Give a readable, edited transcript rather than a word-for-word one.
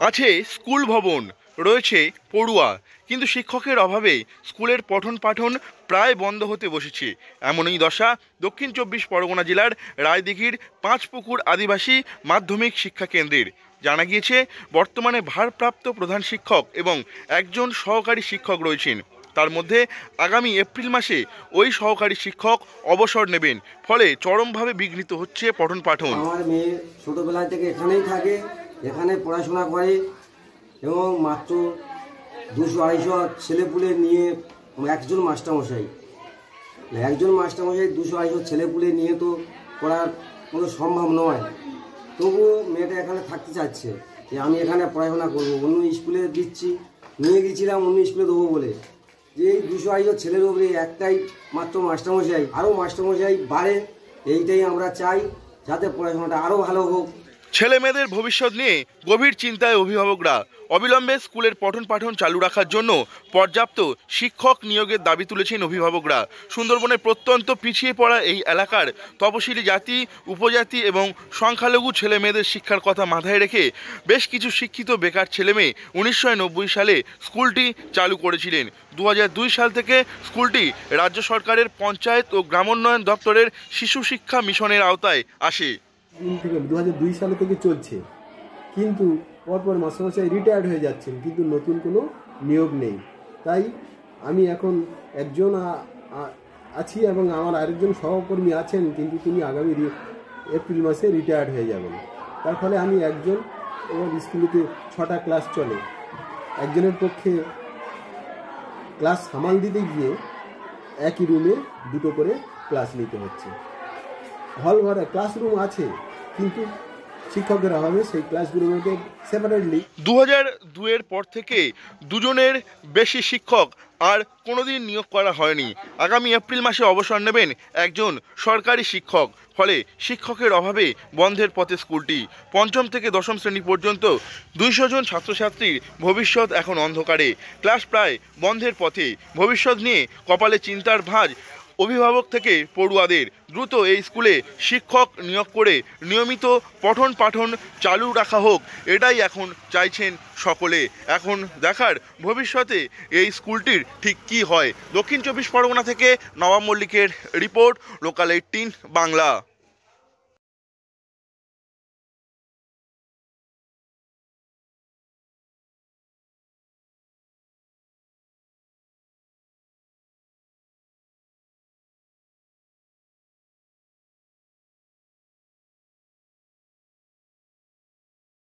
আছে স্কুল ভবন, রয়েছে পড়ুয়া, কিন্তু শিক্ষকের অভাবে স্কুলের পঠন পাঠন প্রায় বন্ধ হতে বসেছে। এমনই দশা দক্ষিণ চব্বিশ পরগনা জেলার রায়দিঘির পাঁচপুকুর আদিবাসী মাধ্যমিক শিক্ষা কেন্দ্রের। জানা গিয়েছে বর্তমানে ভারপ্রাপ্ত প্রধান শিক্ষক এবং একজন সহকারী শিক্ষক রয়েছেন। তার মধ্যে আগামী এপ্রিল মাসে ওই সহকারী শিক্ষক অবসর নেবেন, ফলে চরমভাবে বিঘ্নিত হচ্ছে পঠন পাঠন। আমার মেয়ে ছোটোবেলা থেকে এখানেই থাকে, এখানে পড়াশোনা করে এবং মাত্র 200-250 ছেলেপুলে নিয়ে একজন মাস্টারমশাই 200-250 ছেলেপুলে নিয়ে তো পড়ার কোনো সম্ভব নয়। তবুও মেয়েটা এখানে থাকতে চাচ্ছে যে আমি এখানে পড়াশোনা করবো। অন্য স্কুলে দিচ্ছি, নিয়ে গেছিলাম অন্য স্কুলে দেবো বলে, যে এই 200-250 ছেলের উপরে একটাই মাত্র মাস্টারমশাই, আরও মাস্টারমশাই বাড়ে, এইটাই আমরা চাই, যাতে পড়াশোনাটা আরও ভালো হোক। ছেলে মেয়েদের ভবিষ্যৎ নিয়ে গভীর চিন্তায় অভিভাবকরা। অবিলম্বে স্কুলের পঠন পাঠন চালু রাখার জন্য পর্যাপ্ত শিক্ষক নিয়োগের দাবি তুলেছেন অভিভাবকরা। সুন্দরবনের প্রত্যন্ত পিছিয়ে পড়া এই এলাকার তপশিলি জাতি, উপজাতি এবং সংখ্যালঘু ছেলে মেয়েদের শিক্ষার কথা মাথায় রেখে বেশ কিছু শিক্ষিত বেকার ছেলেমেয়ে 1990 সালে স্কুলটি চালু করেছিলেন। 2002 সাল থেকে স্কুলটি রাজ্য সরকারের পঞ্চায়েত ও গ্রামোন্নয়ন দপ্তরের শিশু শিক্ষা মিশনের আওতায় আসে। 2002 সাল থেকে চলছে, কিন্তু পরপর মাস্টারমশাই রিটায়ার্ড হয়ে যাচ্ছেন, কিন্তু নতুন কোনো নিয়োগ নেই। তাই আমি এখন একজন আছি এবং আমার আরেকজন সহকর্মী আছেন, কিন্তু তিনি আগামী এপ্রিল মাসে রিটায়ার্ড হয়ে যাবেন। তার ফলে আমি একজন, এবং স্কুলেতে 6টা ক্লাস চলে, একজনের পক্ষে ক্লাস সামাল দিতে গিয়ে একই রুমে 2টো করে ক্লাস নিতে হচ্ছে। হল ঘরে ক্লাসরুম আছে, কিন্তু শিক্ষকের অভাবে সেই ক্লাসগুলোকে সেপারেটলি। 2002-এর পর থেকে দুজনের বেশি শিক্ষক আর কোনোদিন নিয়োগ করা হয়নি। আগামী এপ্রিল মাসে অবসর নেবেন একজন সরকারি শিক্ষক, ফলে শিক্ষকের অভাবে বন্ধের পথে স্কুলটি। পঞ্চম থেকে দশম শ্রেণী পর্যন্ত 200 জন ছাত্রছাত্রীর ভবিষ্যৎ এখন অন্ধকারে, ক্লাস প্রায় বন্ধের পথে। ভবিষ্যৎ নিয়ে কপালে চিন্তার ভাঁজ অভিভাবক থেকে পড়ুয়াদের। দ্রুত এই স্কুলে শিক্ষক নিয়োগ করে নিয়মিত পঠন পাঠন চালু রাখা হোক, এটাই এখন চাইছেন সকলে। এখন দেখার ভবিষ্যতে এই স্কুলটির ঠিক কী হয়। দক্ষিণ চব্বিশ পরগনা থেকে নবাব মল্লিকের রিপোর্ট, লোকাল 18 বাংলা।